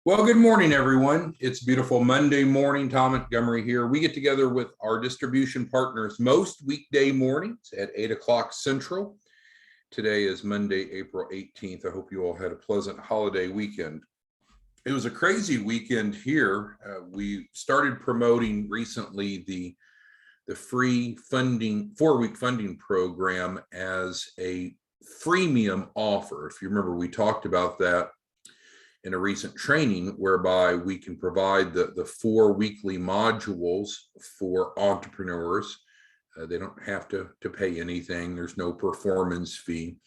Well, good morning, everyone. It's a beautiful Monday morning. Tom Montgomery here. We get together with our distribution partners most weekday mornings at 8 o'clock Central. Today is Monday, April 18th. I hope you all had a pleasant holiday weekend. It was a crazy weekend here. We started promoting recently the free funding, 4-week funding program as a freemium offer. If you remember, we talked about that in a recent training whereby we can provide the 4 weekly modules for entrepreneurs. They don't have to pay anything. There's no performance fee,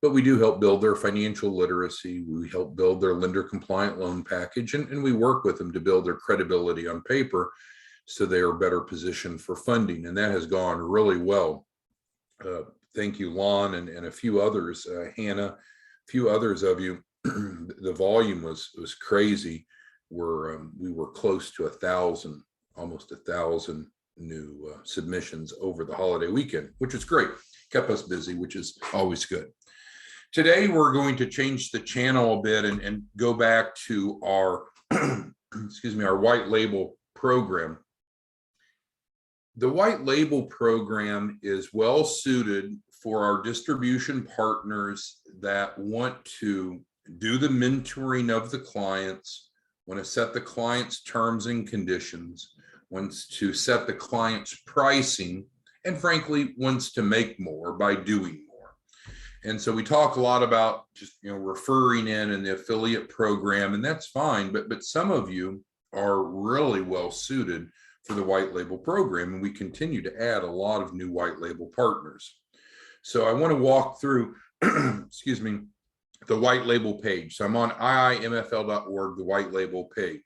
but we do help build their financial literacy. We help build their lender compliant loan package, and we work with them to build their credibility on paper so they are better positioned for funding. And that has gone really well. Thank you, Lon, and a few others, Hannah, a few others of you. The volume was crazy. We were close to 1,000, almost 1,000 new submissions over the holiday weekend, which is great. Kept us busy, which is always good. Today, we're going to change the channel a bit and go back to our, our white label program. The white label program is well suited for our distribution partners that want to do the mentoring of the clients, want to set the client's terms and conditions, wants to set the client's pricing, and frankly, wants to make more by doing more. And so we talk a lot about just referring in and the affiliate program, and that's fine, but some of you are really well suited for the white label program, and we continue to add a lot of new white label partners. So I want to walk through, the white label page. So I'm on iimfl.org, the white label page.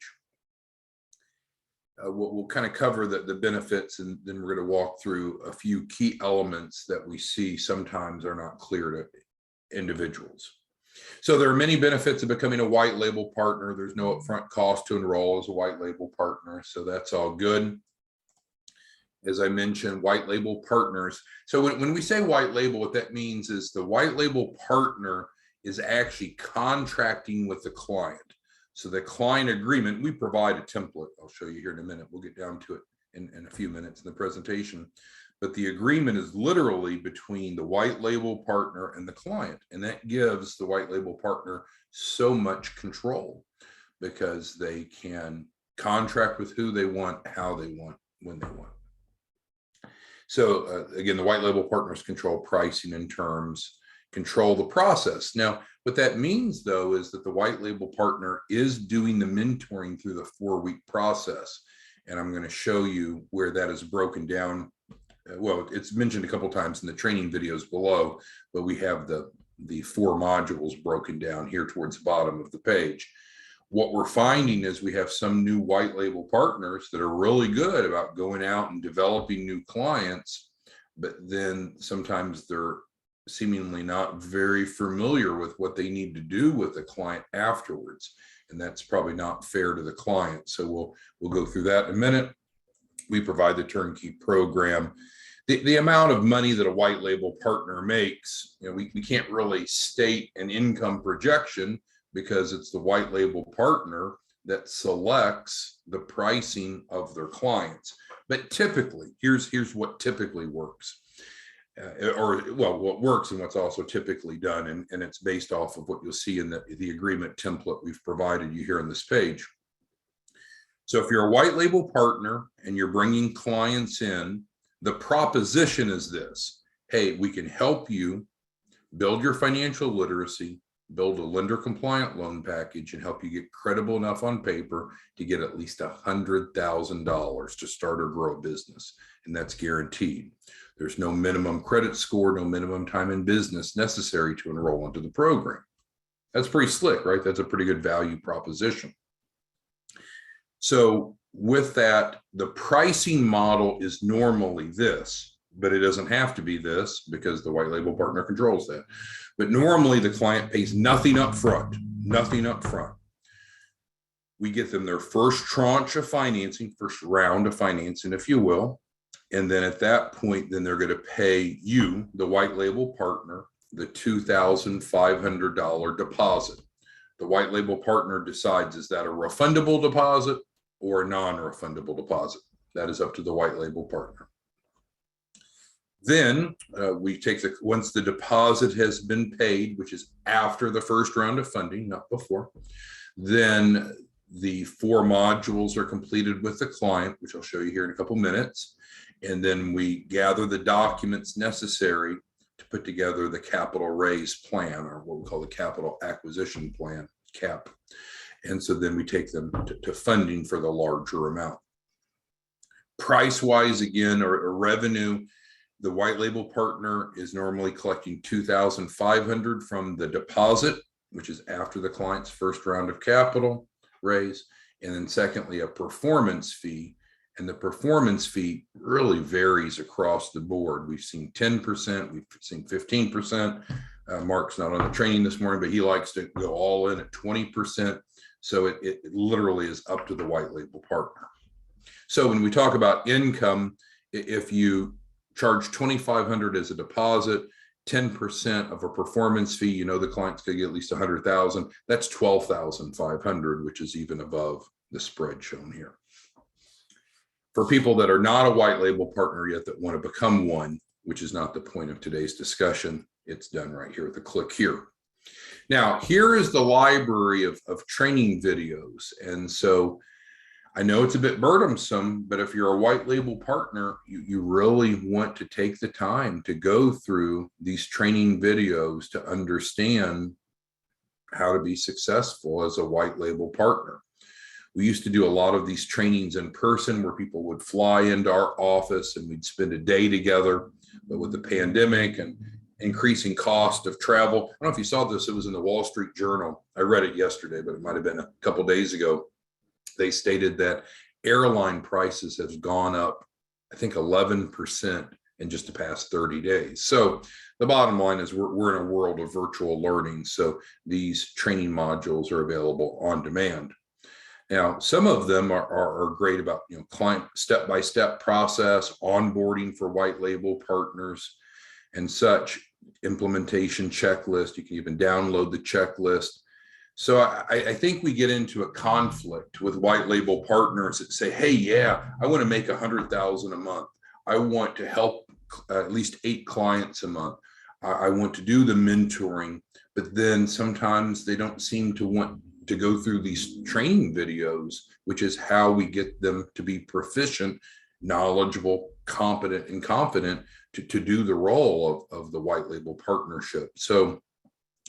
We'll kind of cover the benefits, and then we're going to walk through a few key elements that we see sometimes are not clear to individuals. So there are many benefits of becoming a white label partner. There's no upfront cost to enroll as a white label partner, so that's all good. As I mentioned, white label partners. So when we say white label, what that means is the white label partner is actually contracting with the client. So the client agreement, we provide a template. I'll show you here in a minute. We'll get down to it in a few minutes in the presentation. But the agreement is literally between the white label partner and the client. And that gives the white label partner so much control because they can contract with who they want, how they want, when they want. So again, the white label partners control pricing and terms, control the process. Now, what that means, though, is that the white label partner is doing the mentoring through the 4-week process. And I'm going to show you where that is broken down. Well, it's mentioned a couple of times in the training videos below, but we have the 4 modules broken down here towards the bottom of the page. What we're finding is we have some new white label partners that are really good about going out and developing new clients, but then sometimes they're seemingly not very familiar with what they need to do with the client afterwards. And that's probably not fair to the client. So we'll go through that in a minute. We provide the turnkey program. The amount of money that a white label partner makes, we can't really state an income projection because it's the white label partner that selects the pricing of their clients. But typically, here's what typically works. What works and what's also typically done, and it's based off of what you'll see in the agreement template we've provided you here on this page. So if you're a white label partner and you're bringing clients in, the proposition is this: hey, we can help you build your financial literacy, build a lender compliant loan package, and help you get credible enough on paper to get at least $100,000 to start or grow a business. And that's guaranteed. There's no minimum credit score, no minimum time in business necessary to enroll into the program. That's pretty slick, right? That's a pretty good value proposition. So with that, the pricing model is normally this, but it doesn't have to be this because the white label partner controls that. But normally the client pays nothing up front, nothing up front. We get them their first tranche of financing, first round of financing, if you will. And then at that point, then they're going to pay you, the white label partner, the $2,500 deposit. The white label partner decides, is that a refundable deposit or a non-refundable deposit? That is up to the white label partner. Then we take once the deposit has been paid, which is after the first round of funding, not before, then the 4 modules are completed with the client, which I'll show you here in a couple minutes. And then we gather the documents necessary to put together the capital raise plan, or what we call the capital acquisition plan, CAP. And so then we take them to funding for the larger amount. Price-wise, again, or revenue, the white label partner is normally collecting $2,500 from the deposit, which is after the client's first round of capital raise. And then secondly, a performance fee. And the performance fee really varies across the board. We've seen 10%, we've seen 15%. Mark's not on the training this morning, but he likes to go all in at 20%. So it literally is up to the white label partner. So when we talk about income, if you charge $2,500 as a deposit, 10% of a performance fee, you know the client's going to get at least $100,000. That's $12,500, which is even above the spread shown here. For people that are not a white label partner yet that want to become one, which is not the point of today's discussion, it's done right here with a click here. Now, here is the library of training videos. And so I know it's a bit burdensome, but if you're a white label partner, you really want to take the time to go through these training videos to understand how to be successful as a white label partner. We used to do a lot of these trainings in person where people would fly into our office and we'd spend a day together. But with the pandemic and increasing cost of travel, I don't know if you saw this, it was in the Wall Street Journal. I read it yesterday, but it might have been a couple days ago. They stated that airline prices have gone up, I think 11% in just the past 30 days. So the bottom line is we're in a world of virtual learning. So these training modules are available on demand. Now, some of them are great about, client step-by-step process, onboarding for white label partners and such, implementation checklist. You can even download the checklist. So I think we get into a conflict with white label partners that say, hey, yeah, I want to make $100,000 a month. I want to help at least 8 clients a month. I want to do the mentoring, but then sometimes they don't seem to want to go through these training videos, which is how we get them to be proficient, knowledgeable, competent, and confident to do the role of the white label partnership. So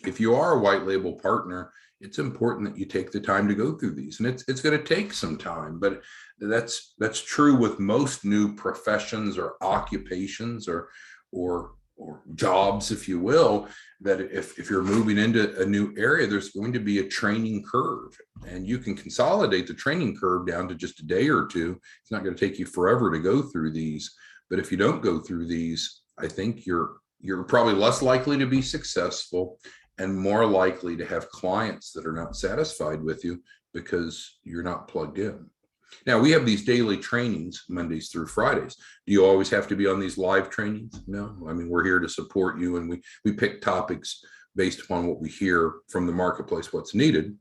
if you are a white label partner, it's important that you take the time to go through these, and it's going to take some time, but that's true with most new professions or occupations or jobs, if you will, that if you're moving into a new area, there's going to be a training curve, and you can consolidate the training curve down to just a day or two. It's not going to take you forever to go through these, but if you don't go through these, I think you're probably less likely to be successful and more likely to have clients that are not satisfied with you because you're not plugged in. Now, we have these daily trainings Mondays through Fridays. Do you always have to be on these live trainings? No, I mean, we're here to support you, and we pick topics based upon what we hear from the marketplace, what's needed.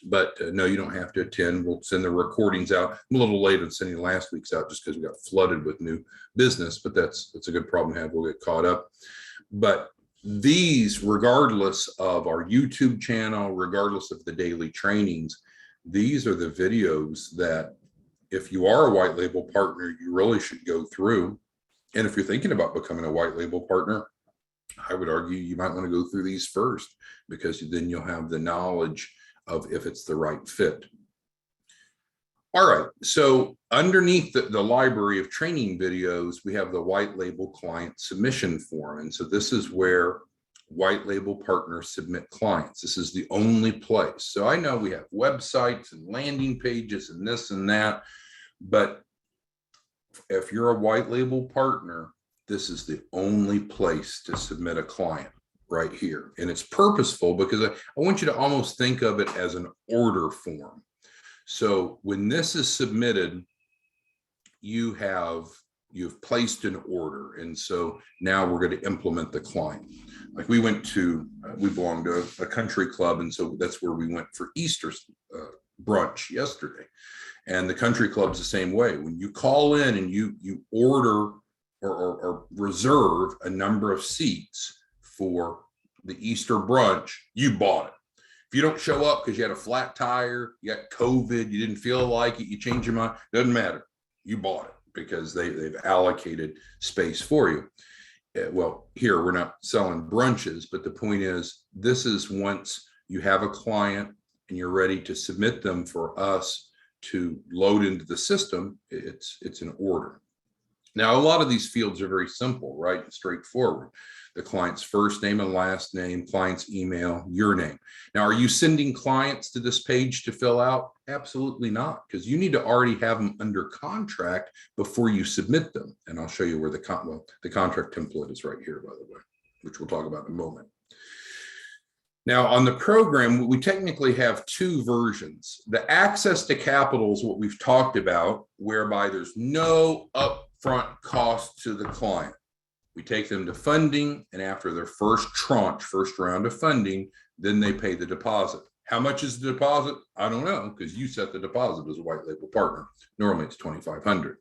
But no, you don't have to attend. We'll send the recordings out. I'm a little late on sending last week's out just because we got flooded with new business, but that's a good problem to have. We'll get caught up. But these, regardless of our YouTube channel, regardless of the daily trainings, these are the videos that if you are a white label partner, you really should go through. And if you're thinking about becoming a white label partner, I would argue you might want to go through these first, because then you'll have the knowledge of if it's the right fit. All right, so underneath the library of training videos, we have the white label client submission form. And so this is where white label partners submit clients. This is the only place. So I know we have websites and landing pages and this and that, but if you're a white label partner, this is the only place to submit a client right here. And it's purposeful because I want you to almost think of it as an order form. So when this is submitted, you've placed an order. And so now we're going to implement the client. like we went to, we belong to a country club. And so that's where we went for Easter brunch yesterday. And the country club's the same way. When you call in and you order or reserve a number of seats for the Easter brunch, you bought it. If you don't show up because you had a flat tire, you got COVID, you didn't feel like it, you change your mind, doesn't matter. You bought it because they've allocated space for you. Well, here we're not selling brunches, but the point is, this is once you have a client and you're ready to submit them for us to load into the system, it's an order. Now, a lot of these fields are very simple, right? And straightforward. The client's first name and last name, client's email, your name. Now, are you sending clients to this page to fill out? Absolutely not, because you need to already have them under contract before you submit them. And I'll show you where the contract template is right here, by the way, which we'll talk about in a moment. Now, on the program, we technically have two versions. The access to capital is what we've talked about, whereby there's no upfront cost to the client. We take them to funding, and after their first tranche, first round of funding, then they pay the deposit. How much is the deposit? I don't know, because you set the deposit as a white label partner. Normally it's $2,500.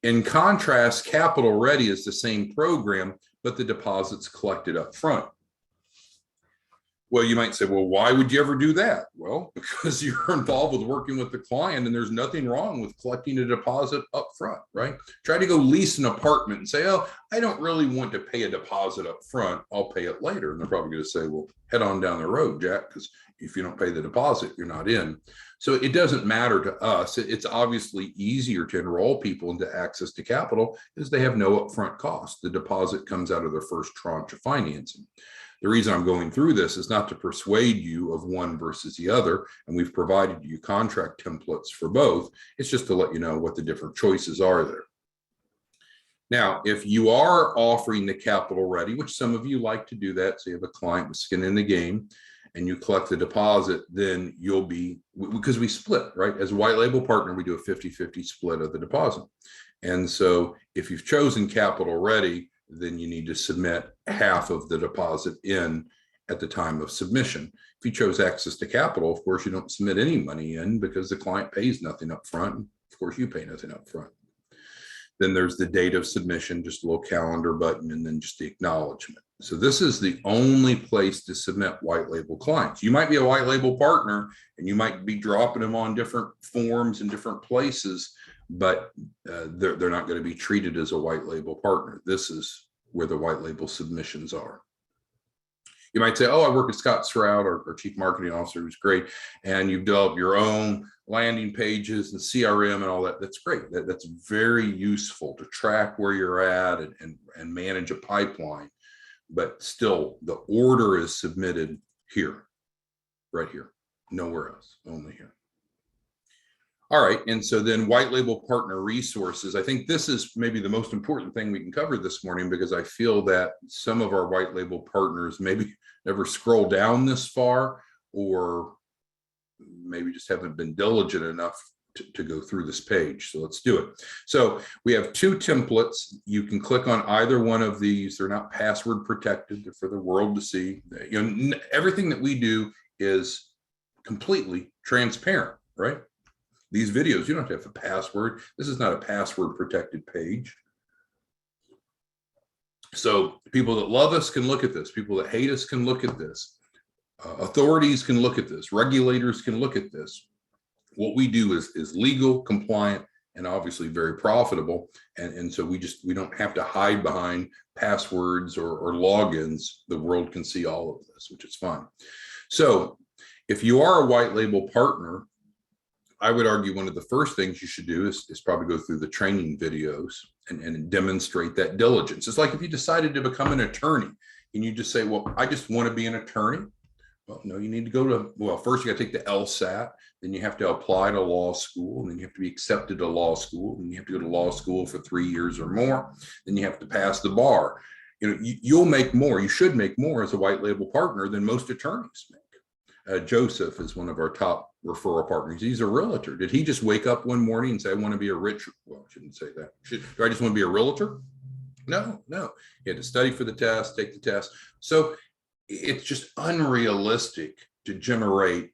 In contrast, Capital Ready is the same program, but the deposit's collected up front. Well, you might say, well, why would you ever do that? Well, because you're involved with working with the client, and there's nothing wrong with collecting a deposit up front, right? Try to go lease an apartment and say, oh, I don't really want to pay a deposit up front. I'll pay it later. And they're probably going to say, well, head on down the road, Jack, because if you don't pay the deposit, you're not in. So it doesn't matter to us. It's obviously easier to enroll people into access to capital because they have no upfront cost. The deposit comes out of their first tranche of financing. The reason I'm going through this is not to persuade you of one versus the other, and we've provided you contract templates for both. It's just to let you know what the different choices are there. Now, if you are offering the Capital Ready, which some of you like to do that, so you have a client with skin in the game, and you collect the deposit, then you'll be, because we split, right? As a white label partner, we do a 50-50 split of the deposit. And so if you've chosen Capital Ready, then you need to submit half of the deposit in at the time of submission. If you chose access to capital, of course, you don't submit any money in because the client pays nothing up front. Of course, you pay nothing up front. Then there's the date of submission, just a little calendar button, and then just the acknowledgement. So this is the only place to submit white label clients. You might be a white label partner and you might be dropping them on different forms in different places, but they're not going to be treated as a white label partner. This is where the white label submissions are. You might say, oh, I work at Scott Stroud, our chief marketing officer, who's great, and you've developed your own landing pages and CRM and all that. That's great. That's very useful to track where you're at and manage a pipeline. But still, the order is submitted here, right here, nowhere else, only here. All right, and so then white label partner resources. I think this is maybe the most important thing we can cover this morning, because I feel that some of our white label partners maybe never scroll down this far, or maybe just haven't been diligent enough to go through this page. So let's do it. So we have two templates. You can click on either one of these. They're not password protected. They're for the world to see. You know, everything that we do is completely transparent, right? These videos, you don't have a password. This is not a password protected page. So people that love us can look at this. People that hate us can look at this. Authorities can look at this. Regulators can look at this. What we do is legal, compliant, and obviously very profitable. And so we don't have to hide behind passwords or logins. The world can see all of this, which is fine. So if you are a white label partner, I would argue one of the first things you should do is probably go through the training videos and demonstrate that diligence. It's like if you decided to become an attorney and you just say, well, I just want to be an attorney. Well, no, you need to go to, well, first you got to take the LSAT, then you have to apply to law school, and then you have to be accepted to law school, and you have to go to law school for 3 years or more. Then you have to pass the bar. You know, you'll make more, you should make more as a white label partner than most attorneys make. Joseph is one of our top referral partners. He's a realtor. Did he just wake up one morning and say, I want to be a rich, well, I shouldn't say that. Do I just want to be a realtor? No, no. You had to study for the test, take the test. So it's just unrealistic to generate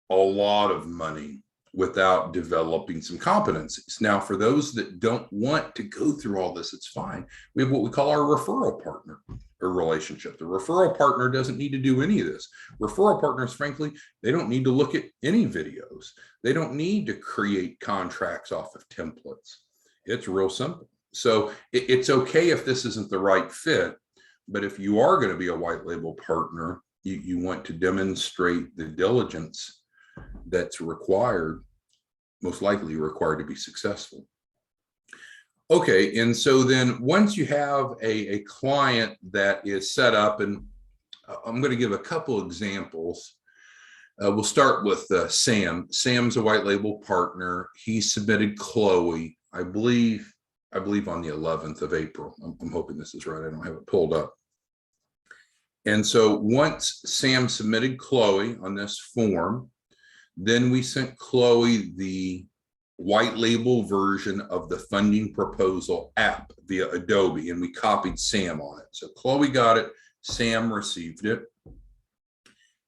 a lot of money without developing some competencies. Now, for those that don't want to go through all this, it's fine. We have what we call our referral partner or relationship. The referral partner doesn't need to do any of this. Referral partners, frankly, they don't need to look at any videos. They don't need to create contracts off of templates. It's real simple. So it's okay if this isn't the right fit, but if you are going to be a white label partner, you want to demonstrate the diligence that's required, most likely required to be successful. Okay, and so then once you have a client that is set up, and I'm going to give a couple examples. We'll start with Sam. Sam's a white label partner. He submitted Chloe, I believe on the 11th of April. I'm hoping this is right. I don't have it pulled up. And so once Sam submitted Chloe on this form, then we sent Chloe the white label version of the funding proposal app via Adobe, and we copied Sam on it. So Chloe got it, Sam received it.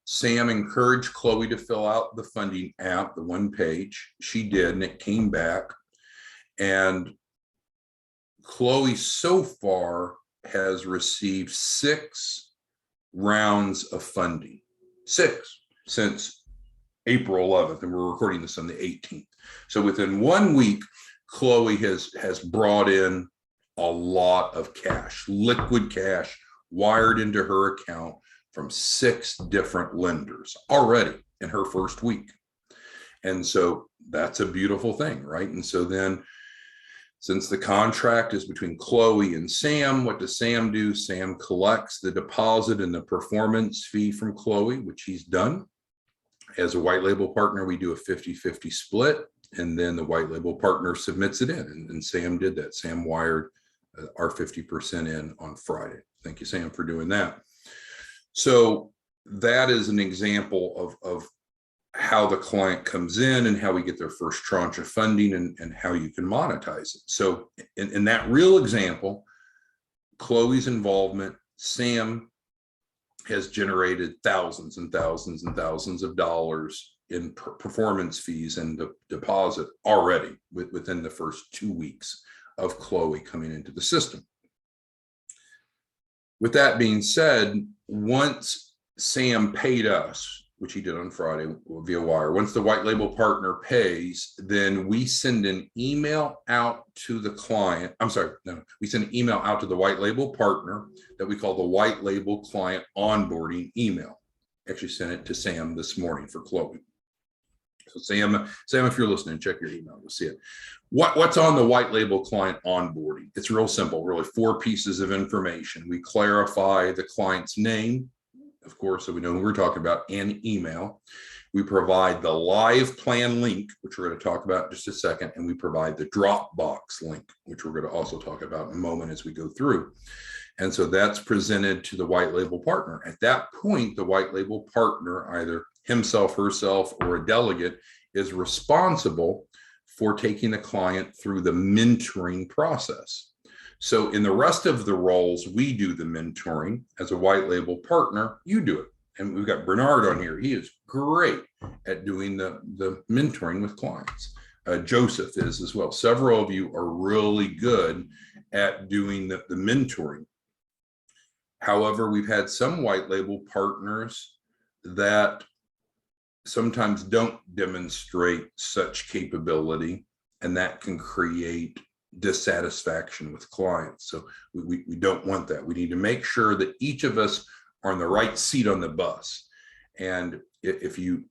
Sam encouraged Chloe to fill out the funding app, the one page. She did, and it came back. And Chloe so far has received 6 rounds of funding, 6 since April 11th, and we're recording this on the 18th. So within 1 week, Chloe has brought in a lot of cash, liquid cash, wired into her account from 6 different lenders already in her first week. And so that's a beautiful thing, right? And so then, since the contract is between Chloe and Sam, what does Sam do? Sam collects the deposit and the performance fee from Chloe, which he's done. As a white label partner, we do a 50-50 split, and then the white label partner submits it in, and Sam did that. Sam wired our 50% in on Friday. Thank you, Sam, for doing that. So that is an example of how the client comes in and how we get their first tranche of funding, and how you can monetize it. So in that real example, Chloe's involvement, Sam has generated thousands and thousands and thousands of dollars in performance fees and the deposit already within the first 2 weeks of Chloe coming into the system. With that being said, once Sam paid us, which he did on Friday via wire, once the white label partner pays, then we send an email out to the client. We send an email out to the white label partner that we call the white label client onboarding email. Actually sent it to Sam this morning for Chloe. So Sam, if you're listening, check your email, you'll see it. What's on the white label client onboarding? It's real simple, really 4 pieces of information. We clarify the client's name, of course, so we know who we're talking about, and email. We provide the live plan link, which we're going to talk about in just a second, and we provide the Dropbox link, which we're going to also talk about in a moment as we go through. And so that's presented to the white label partner. At that point, the white label partner, either himself, herself, or a delegate, is responsible for taking the client through the mentoring process. So in the rest of the roles, we do the mentoring. As a white label partner, you do it. And we've got Bernard on here. He is great at doing the mentoring with clients. Joseph is as well. Several of you are really good at doing the mentoring. However, we've had some white label partners that sometimes don't demonstrate such capability, and that can create dissatisfaction with clients. So we don't want that. We need to make sure that each of us are in the right seat on the bus. And if you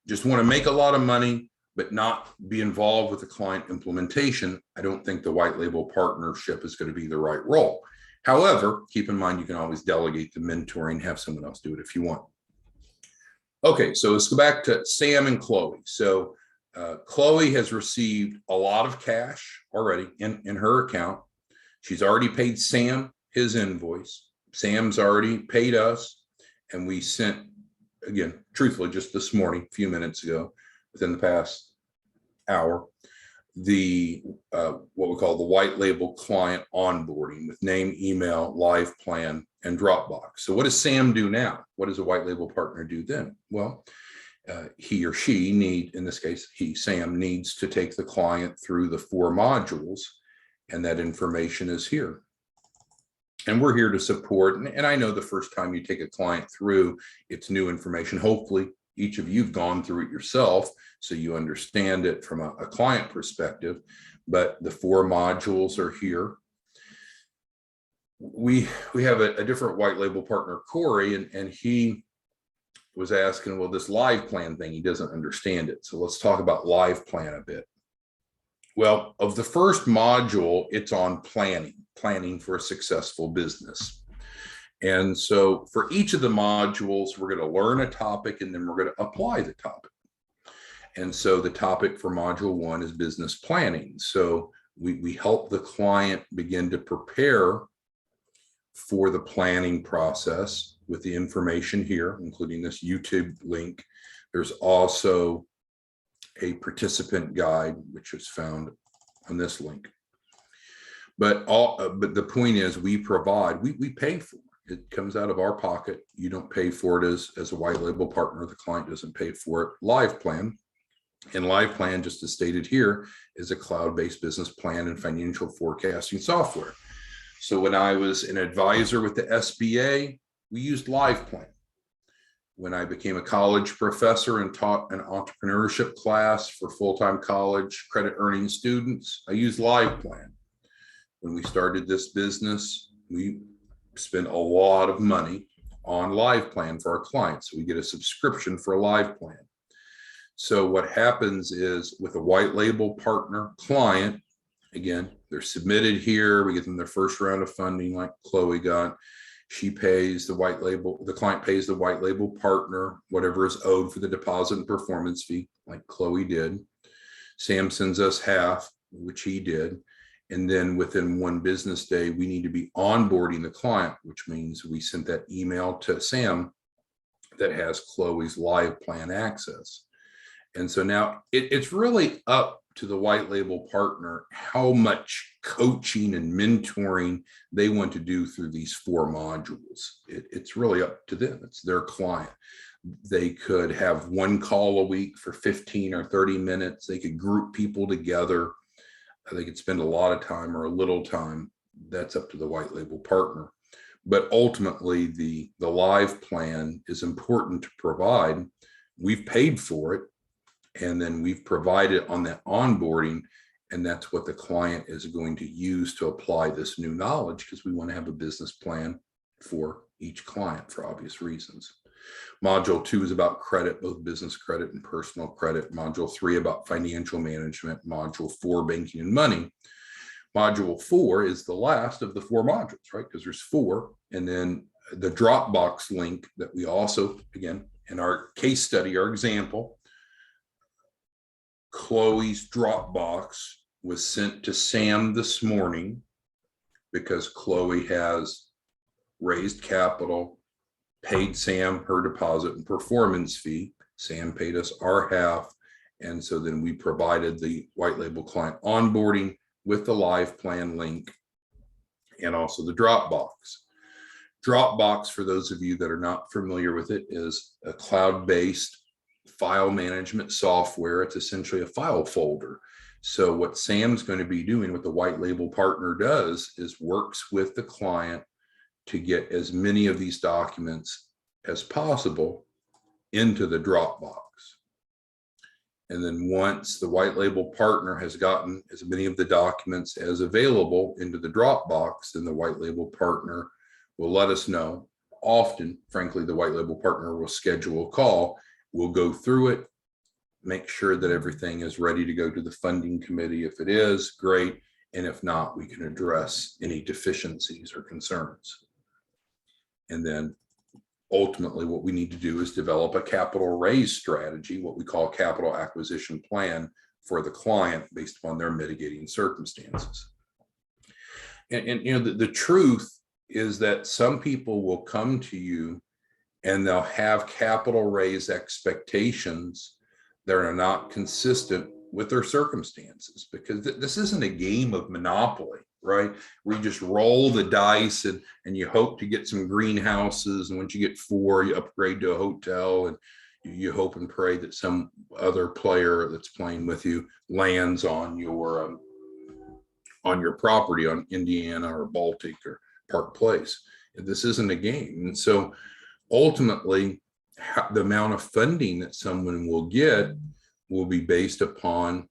just want to make a lot of money but not be involved with the client implementation, I don't think the white label partnership is going to be the right role. However, keep in mind you can always delegate the mentoring, have someone else do it if you want. Okay, so let's go back to Sam and Chloe. So Chloe has received a lot of cash already in her account. She's already paid Sam his invoice. Sam's already paid us, and we sent, again, truthfully, just this morning, a few minutes ago, within the past hour, the what we call the white label client onboarding with name, email, live plan, and Dropbox. So what does Sam do now? What does a white label partner do then? Well, he or she in this case, Sam needs to take the client through the 4 modules, and that information is here. And we're here to support. And I know the first time you take a client through, it's new information. Hopefully, each of you have gone through it yourself, so you understand it from a client perspective. But the 4 modules are here. We have a different white label partner, Corey, and he was asking, well, this live plan thing, he doesn't understand it. So let's talk about live plan a bit. Well, of the first module, it's on planning for a successful business. And so for each of the modules, we're going to learn a topic, and then we're going to apply the topic. And so the topic for module 1 is business planning. So we help the client begin to prepare for the planning process with the information here, including this YouTube link. There's also a participant guide, which is found on this link. But the point is, we provide, we pay for it. It comes out of our pocket. You don't pay for it as a white label partner. The client doesn't pay for it. Live plan. And Live Plan, just as stated here, is a cloud-based business plan and financial forecasting software. So when I was an advisor with the SBA, we used Live Plan. When I became a college professor and taught an entrepreneurship class for full-time college credit earning students, I used Live Plan. When we started this business, we spent a lot of money on Live Plan for our clients. So we get a subscription for a Live Plan. So what happens is, with a white label partner client, again, they're submitted here. We get them their first round of funding, like Chloe got. She pays the white label, the client pays the white label partner whatever is owed for the deposit and performance fee, like Chloe did. Sam sends us half, which he did. And then within 1 business day, we need to be onboarding the client, which means we sent that email to Sam that has Chloe's Live Plan access. And so now it's really up to the white label partner how much coaching and mentoring they want to do through these 4 modules. It's really up to them. It's their client. They could have 1 call a week for 15 or 30 minutes. They could group people together. They could spend a lot of time or a little time. That's up to the white label partner. But ultimately, the Live Plan is important to provide. We've paid for it. And then we've provided on that onboarding, and that's what the client is going to use to apply this new knowledge, because we want to have a business plan for each client for obvious reasons. Module 2 is about credit, both business credit and personal credit. Module 3 about financial management. Module 4, banking and money. Module 4 is the last of the 4 modules, right? Because there's 4. And then the Dropbox link that we also, again, in our case study, our example, Chloe's Dropbox was sent to Sam this morning because Chloe has raised capital, paid Sam her deposit and performance fee. Sam paid us our half. And so then we provided the white label client onboarding with the Live Plan link and also the Dropbox. Dropbox, for those of you that are not familiar with it, is a cloud-based file management software. It's essentially a file folder. So what Sam's going to be doing, what the white label partner does, is works with the client to get as many of these documents as possible into the Dropbox. And then once the white label partner has gotten as many of the documents as available into the Dropbox, then the white label partner will let us know. Often, frankly, the white label partner will schedule a call. We'll go through it, make sure that everything is ready to go to the funding committee. If it is, great. And if not, we can address any deficiencies or concerns. And then ultimately what we need to do is develop a capital raise strategy, what we call capital acquisition plan for the client based upon their mitigating circumstances. And you know, the truth is that some people will come to you and they'll have capital raise expectations that are not consistent with their circumstances, because this isn't a game of Monopoly, right? Where you just roll the dice and you hope to get some greenhouses. And once you get 4, you upgrade to a hotel, and you hope and pray that some other player that's playing with you lands on your property on Indiana or Baltic or Park Place. This isn't a game. And so ultimately, the amount of funding that someone will get will be based upon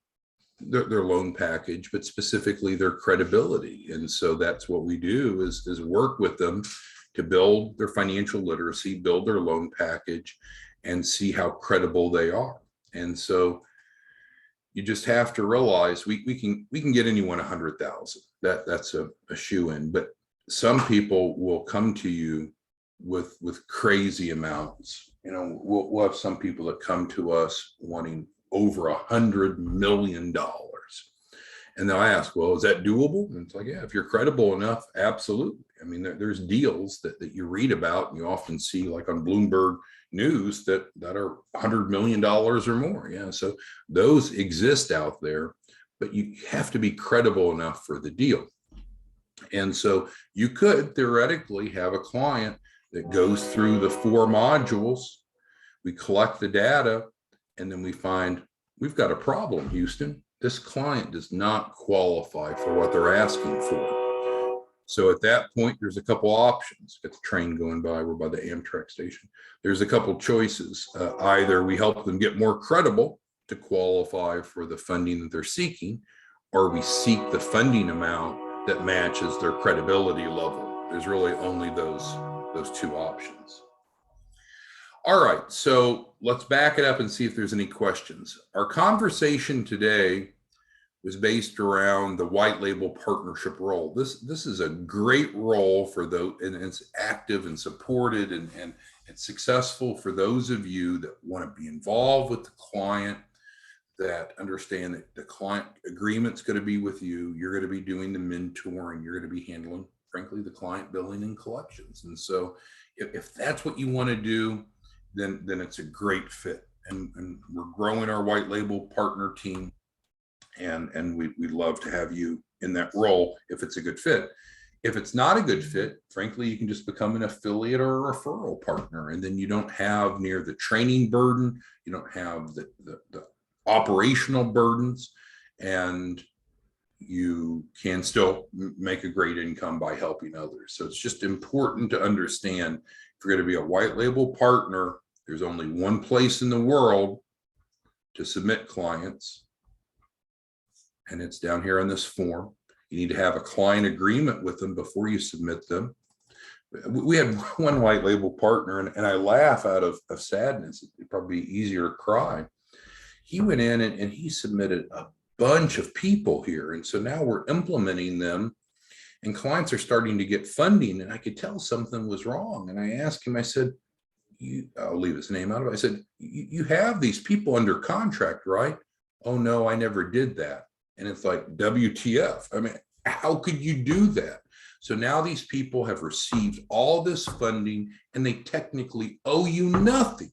their loan package, but specifically their credibility. And so that's what we do is work with them to build their financial literacy, build their loan package, and see how credible they are. And so you just have to realize we can get anyone 100,000. That's a shoe-in, but some people will come to you with crazy amounts. We'll have some people that come to us wanting over $100 million. And they'll ask, well, is that doable? And it's like, yeah, if you're credible enough, absolutely. I mean, there's deals that you read about and you often see like on Bloomberg News that are $100 million or more. Yeah, so those exist out there, but you have to be credible enough for the deal. And so you could theoretically have a client that goes through the 4 modules. We collect the data, and then we find we've got a problem, Houston. This client does not qualify for what they're asking for. So at that point, there's a couple options. Got the train going by, we're by the Amtrak station. There's a couple choices. Either we help them get more credible to qualify for the funding that they're seeking, or we seek the funding amount that matches their credibility level. There's really only those 2 options. All right, so let's back it up and see if there's any questions. Our conversation today was based around the white label partnership role. This is a great role for those, and it's active and supported and it's successful for those of you that want to be involved with the client, that understand that the client agreement's going to be with you. You're going to be doing the mentoring. You're going to be handling, frankly, the client billing and collections. And so if that's what you want to do, then it's a great fit. And we're growing our white label partner team. And we'd love to have you in that role if it's a good fit. If it's not a good fit, frankly, you can just become an affiliate or a referral partner. And then you don't have near the training burden. You don't have the operational burdens, and you can still make a great income by helping others. So it's just important to understand, if you're going to be a white label partner, there's only one place in the world to submit clients, and it's down here on this form. You need to have a client agreement with them before you submit them. We had one white label partner, and I laugh out of sadness. It'd probably be easier to cry. He went in and he submitted a bunch of people here. And so now we're implementing them, and clients are starting to get funding, and I could tell something was wrong. And I asked him, I said, I'll leave his name out of it. I said, you have these people under contract, right? Oh no, I never did that. And it's like, WTF. I mean, how could you do that? So now these people have received all this funding, and they technically owe you nothing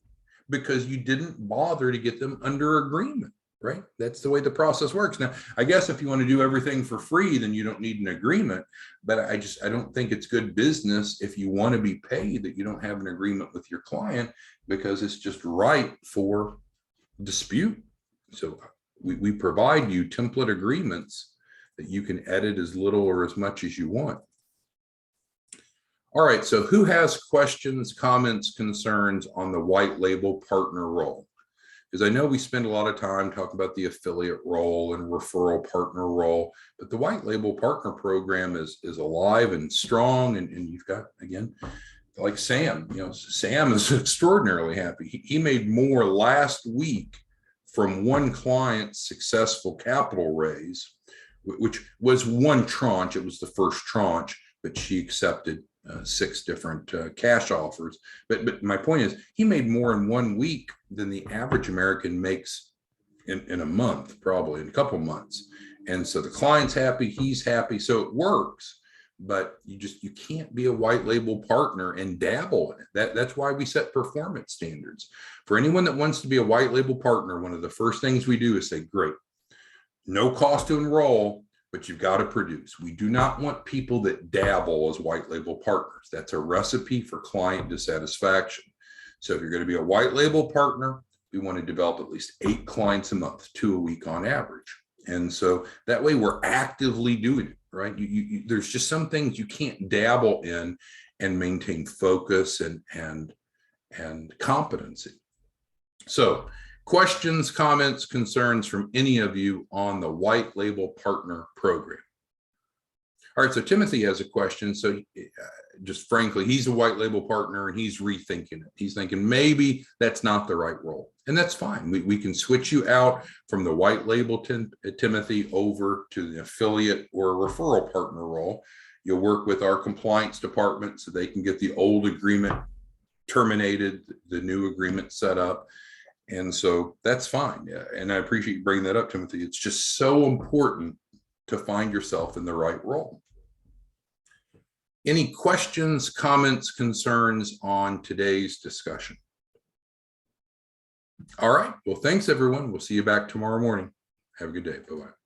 because you didn't bother to get them under agreement, right? That's the way the process works. Now, I guess if you want to do everything for free, then you don't need an agreement. But I don't think it's good business if you want to be paid that you don't have an agreement with your client, because it's just ripe for dispute. So we provide you template agreements that you can edit as little or as much as you want. All right, so who has questions, comments, concerns on the white label partner role? Because I know we spend a lot of time talking about the affiliate role and referral partner role, but the white label partner program is alive and strong. And you've got, again, like Sam, Sam is extraordinarily happy. He made more last week from one client's successful capital raise, which was one tranche. It was the first tranche, but she accepted 6 different cash offers. But my point is, he made more in 1 week than the average American makes in a month, probably in a couple months. And so the client's happy, he's happy, so it works. But you can't be a white label partner and dabble in it. That's why we set performance standards. For anyone that wants to be a white label partner, one of the first things we do is say, great, No cost to enroll, but you've got to produce. We do not want people that dabble as white label partners. That's a recipe for client dissatisfaction. So if you're going to be a white label partner, we want to develop at least 8 clients a month, 2 a week on average. And so that way we're actively doing it, right? There's just some things you can't dabble in and maintain focus and competency. So questions, comments, concerns from any of you on the white label partner program? All right, so Timothy has a question. So just frankly, he's a white label partner and he's rethinking it. He's thinking maybe that's not the right role. And that's fine. We can switch you out from the white label Timothy over to the affiliate or referral partner role. You'll work with our compliance department so they can get the old agreement terminated, the new agreement set up. And so that's fine. Yeah. And I appreciate you bringing that up, Timothy. It's just so important to find yourself in the right role. Any questions, comments, concerns on today's discussion? All right. Well, thanks, everyone. We'll see you back tomorrow morning. Have a good day. Bye-bye.